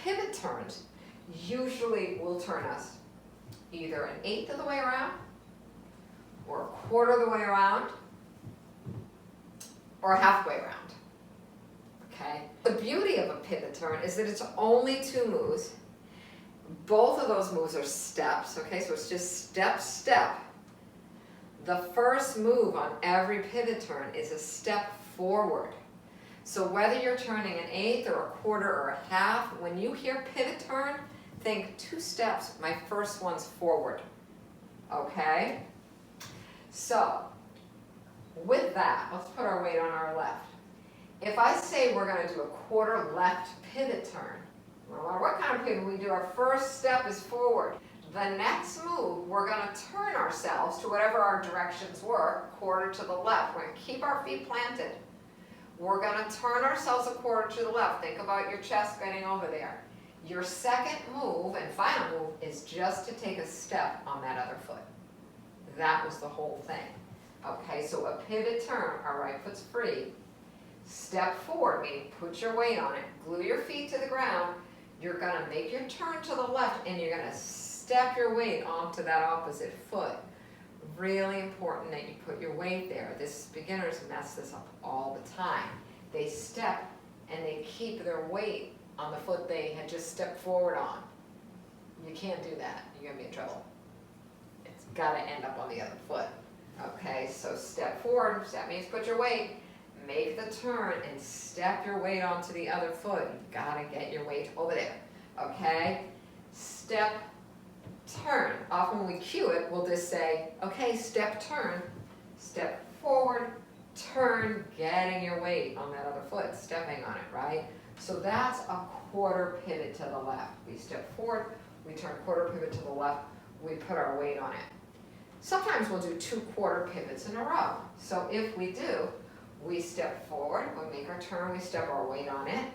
pivot turns usually will turn us either an eighth of the way around, or a quarter of the way around, or halfway around. Okay? The beauty of a pivot turn is that it's only 2 moves. Both of those moves are steps, okay? So it's just step, step. The first move on every pivot turn is a step forward. So whether you're turning an eighth or a quarter or a half, when you hear pivot turn, think 2 steps. My first one's forward, okay? So with that, let's put our weight on our left. If I say we're going to do a quarter left pivot turn, no matter what kind of pivot we do, our first step is forward. The next move, we're going to turn ourselves to whatever our directions were, quarter to the left. We're going to keep our feet planted. We're going to turn ourselves a quarter to the left. Think about your chest getting over there. Your second move and final move is just to take a step on that other foot. That was the whole thing. Okay, so a pivot turn, our right foot's free. Step forward, meaning put your weight on it. Glue your feet to the ground. You're going to make your turn to the left and you're going to step your weight onto that opposite foot. Really important that you put your weight there. Beginners mess this up all the time. They step and they keep their weight on the foot they had just stepped forward on. You can't do that. You're going to be in trouble. It's got to end up on the other foot. Okay, so step forward. That means put your weight. Make the turn and step your weight onto the other foot. You've got to get your weight over there. Okay? Step, turn. Often when we cue it, we'll just say, okay, step, turn. Step forward, turn, getting your weight on that other foot, stepping on it, right? So that's a quarter pivot to the left. We step forward, we turn quarter pivot to the left, we put our weight on it. Sometimes we'll do 2 quarter pivots in a row. So if we do, we step forward, we make our turn, we step our weight on it.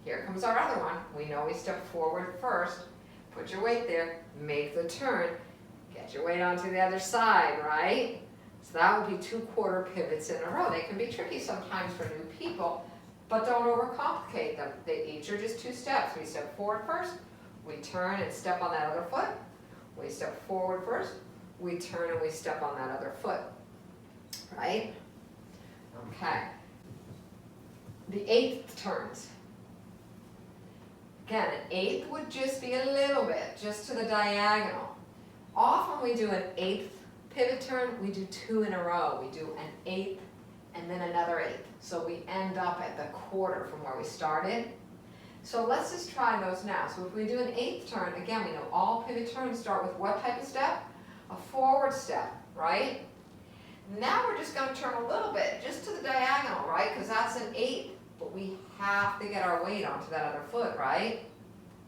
Here comes our other one. We know we step forward first, put your weight there, make the turn, get your weight onto the other side, right? So that would be 2 quarter pivots in a row. They can be tricky sometimes for new people, but don't overcomplicate them. They each are just 2 steps. We step forward first, we turn and step on that other foot. We step forward first, we turn and we step on that other foot, right? Okay. The eighth turns. Again, an eighth would just be a little bit, just to the diagonal. Often we do an eighth pivot turn, we do 2 in a row. We do an eighth and then another eighth. So we end up at the quarter from where we started. So let's just try those now. So if we do an eighth turn, again, we know all pivot turns start with what type of step? A forward step, right? Now we're just going to turn a little bit, just to the diagonal, right? Because that's an eighth, but we have to get our weight onto that other foot, right?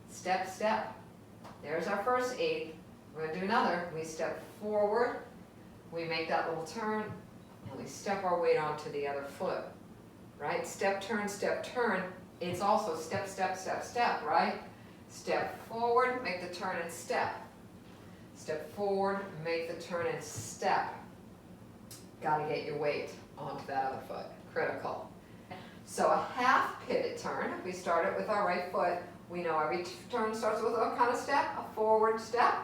Step, step. There's our first eighth. We're going to do another. We step forward, we make that little turn, and we step our weight onto the other foot, right? Step, turn, it's also step, step, step, step, right? Step forward, make the turn and step. Step forward, make the turn and step. Got to get your weight onto that other foot. Critical. So a half pivot turn, if we start it with our right foot, we know every turn starts with what kind of step? A forward step.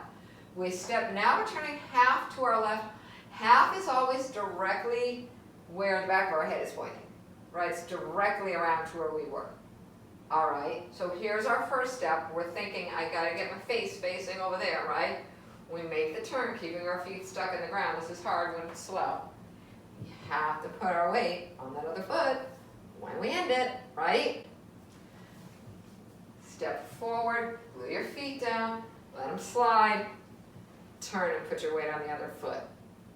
We step, now we're turning half to our left. Half is always directly where the back of our head is pointing, right? It's directly around to where we were. All right, so here's our first step. We're thinking, I got to get my face facing over there, right? We make the turn, keeping our feet stuck in the ground. This is hard when it's slow. You have to put our weight on that other foot when we end it, right? Step forward, glue your feet down, let them slide, turn and put your weight on the other foot,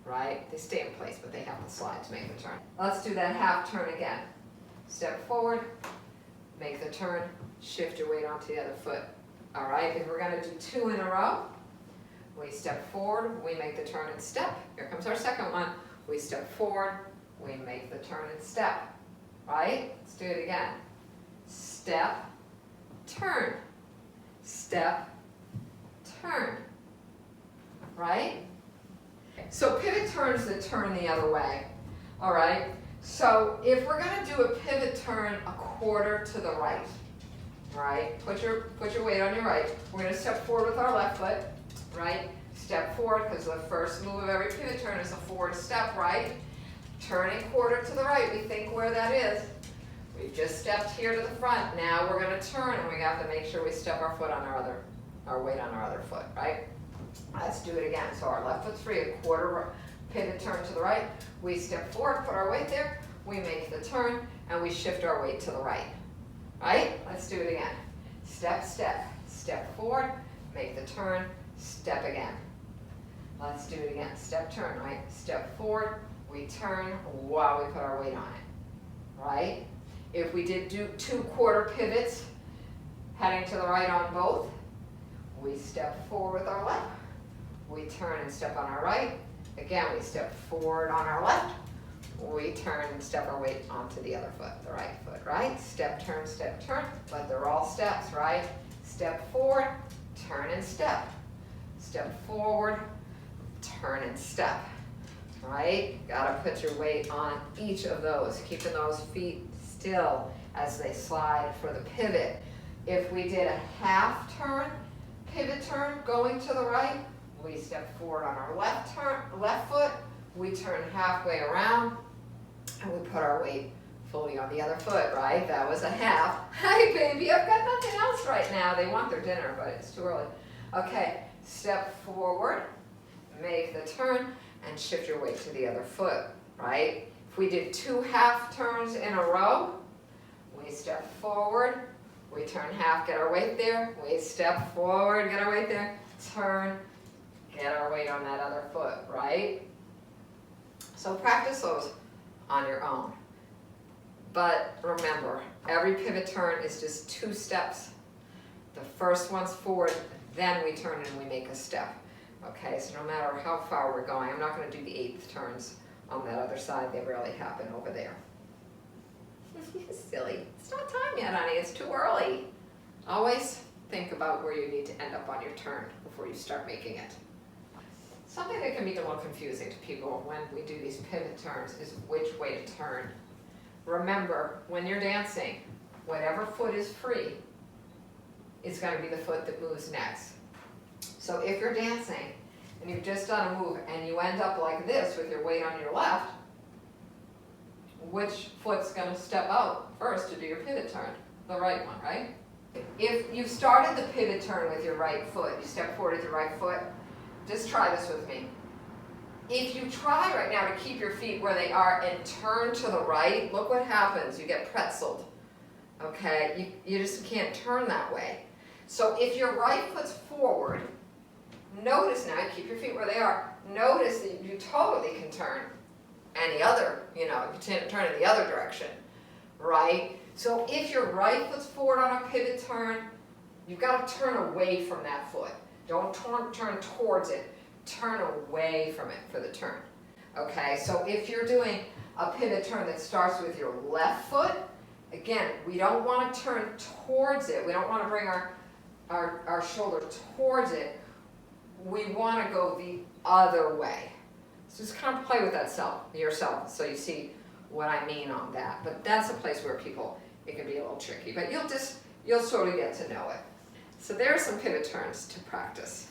right? They stay in place, but they have to slide to make the turn. Let's do that half turn again. Step forward, make the turn, shift your weight onto the other foot. All right, if we're going to do 2 in a row, we step forward, we make the turn and step. Here comes our second one. We step forward, we make the turn and step, right? Let's do it again. Step, turn, step, turn, right? So pivot turns that turn the other way, all right? So if we're going to do a pivot turn a quarter to the right, right? Put your weight on your right. We're gonna step forward with our left foot, right? Step forward, because the first move of every pivot turn is a forward step, right? Turning quarter to the right, we think where that is. We've just stepped here to the front. Now we're gonna turn and we have to make sure we step our foot on our weight on our other foot, right? Let's do it again. So our left foot's free, a quarter pivot turn to the right. We step forward, put our weight there, we make the turn, and we shift our weight to the right. Right? Let's do it again. Step, step, step forward, make the turn, step again. Let's do it again. Step, turn, right? Step forward, we turn while we put our weight on it. Right? If we did do 2 quarter pivots, heading to the right on both, we step forward with our left, we turn and step on our right. Again, we step forward on our left, we turn and step our weight onto the other foot, the right foot, right? Step, turn, but they're all steps, right? Step forward, turn and step. Step forward, turn and step, right? Gotta put your weight on each of those, keeping those feet still as they slide for the pivot. If we did a half turn, pivot turn going to the right, we step forward on our left foot, we turn halfway around, and we put our weight fully on the other foot, right? That was a half. Hi, baby, I've got nothing else right now. They want their dinner, but it's too early. Okay, step forward, make the turn, and shift your weight to the other foot, right? If we did 2 half turns in a row, we step forward, we turn half, get our weight there, we step forward, get our weight there, turn, get our weight on that other foot, right? So practice those on your own. But remember, every pivot turn is just 2 steps. The first one's forward, then we turn and we make a step. Okay, so no matter how far we're going, I'm not going to do the 8th turns on that other side. They rarely happen over there. Silly. It's not time yet, honey. It's too early. Always think about where you need to end up on your turn before you start making it. Something that can be a little confusing to people when we do these pivot turns is which way to turn. Remember, when you're dancing, whatever foot is free is going to be the foot that moves next. So if you're dancing and you've just done a move and you end up like this with your weight on your left, which foot's going to step out first to do your pivot turn? The right one, right? If you started the pivot turn with your right foot, you step forward with your right foot, just try this with me. If you try right now to keep your feet where they are and turn to the right, look what happens. You get pretzeled, okay? You just can't turn that way. So if your right foot's forward, notice now, keep your feet where they are, notice that you totally can turn any other, you can turn in the other direction, right? So if your right foot's forward on a pivot turn, you've got to turn away from that foot. Don't turn towards it, turn away from it for the turn. Okay, so if you're doing a pivot turn that starts with your left foot, again, we don't want to turn towards it. We don't want to bring our shoulder towards it. We want to go the other way. So just kind of play with that yourself so you see what I mean on that. But that's a place where it can be a little tricky, but you'll sort of get to know it. So there are some pivot turns to practice.